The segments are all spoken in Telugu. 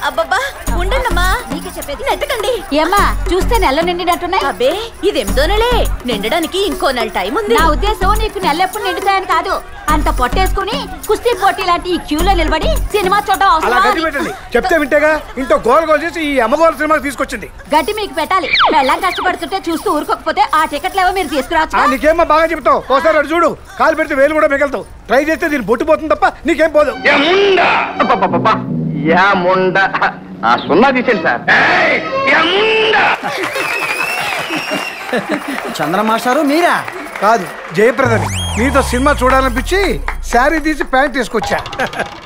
అబ్బబ్బా ఉండండమ్మా, నీకే చెప్పేది నెట్టకండి. ఏమ్మా చూస్తే నెల నిండినట్టున్నాయి. అబ్బే ఇదేమిదో నెలే, నిండడానికి ఇంకో నెల టైం ఉంది. నా ఉద్దేశం నీకు నెలెప్పుడు నిండుతాయని కాదు, అంత పొట్టేసుకుని కుస్తీ పోటీ లాంటి ఈ క్యూలో నిలబడి సినిమా చూడడం అవసరం. చెప్తే వింటేగా ఇంట్లో గోల్ గోల్ చేసి ఈ అమ్మగోళ సినిమాకి తీసుకొచ్చింది. గట్టి మీకు పెట్టాలి. వెళ్ళం కష్టపడుతుంటే చూస్తూ ఊరుకోకపోతే ఆ టికెట్లు ఏవో మీరు తీసుకురావచ్చు. నీకేమో బాగా చెప్తావు, ఒకసారి అటు చూడు, కాలు పెడితే వేలు కూడా మిగలుతావు. ట్రై చేస్తే దీన్ని బొట్టిపోతుంది తప్ప నీకేం పోదు. సున్నా తీసేయండి సార్. చంద్రమాస్టారు మీరా? కాదు, జయప్రదని. నీతో సినిమా చూడాలనిపించి శారీ తీసి ప్యాంట్ తీసుకొచ్చా.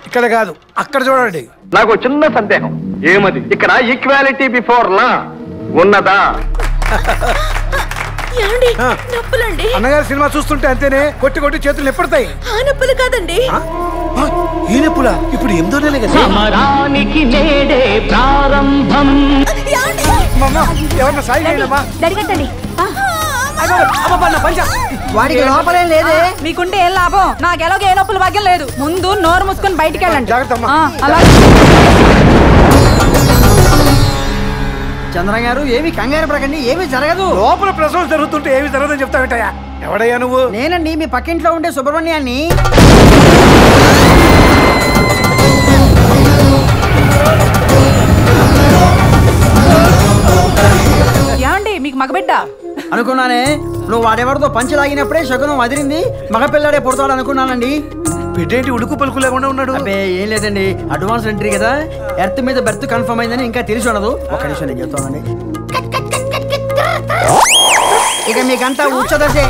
ఇక్కడ కాదు, అక్కడ చూడండి. నాకు చిన్న సందేహం, ఏమది ఇక్కడ ఈక్వాలిటీ బిఫోర్ లా ఉన్నదా? నొప్పులండి. అన్నగారు సినిమా చూస్తుంటే అంతేనే కొట్టి కొట్టి చేతులు ఎప్పుడతాయి. ఆ నొప్పులు కాదండి. ఈ నొప్పులా? ఇప్పుడు 8వ నెల కదా. ప్రారంభం. ఎవరన్నా సాయి చేయడమ్మా? దడిగట్టండి. వాడికి లోపలేం లేదే. మీకుంటే ఏం లాభం? నాకు ఎలాగో ఏ నొప్పులు భాగ్యం లేదు. ముందు నోరు మూసుకొని బయటికి వెళ్ళండి. చంద్ర గారు ఏమి కంగారు పడకండి, ఏమీ జరగదు. లోపల ప్రసవం జరుగుతుంటే ఏమి జరగదని చెప్తావేంటయ్యా? ఎవడయ్యా నువ్వు? నేనండి, మీ పక్కింట్లో ఉండే సుబ్రహ్మణ్యాన్ని. ఏమండి మీకు మగబిడ్డ అనుకున్నానే. నువ్వు వాడెవరితో పంచి లాగినప్పుడే శకునం వదిలింది. మగపిల్లాడే పుడతాడు అనుకున్నానండి. బిడ్డేంటి ఉడుకు పలుకు లేకుండా ఉన్నాడు? అబ్బే ఏం లేదండి, అడ్వాన్స్ ఎంట్రీ కదా, ఎర్త్ మీద బెర్త్ కన్ఫర్మ్ అయిందని ఇంకా తెలిసి ఉండదు. ఒక నిమిషం నేను చెప్తానండి. ఇక మీకంతా ఉచ్చదశే.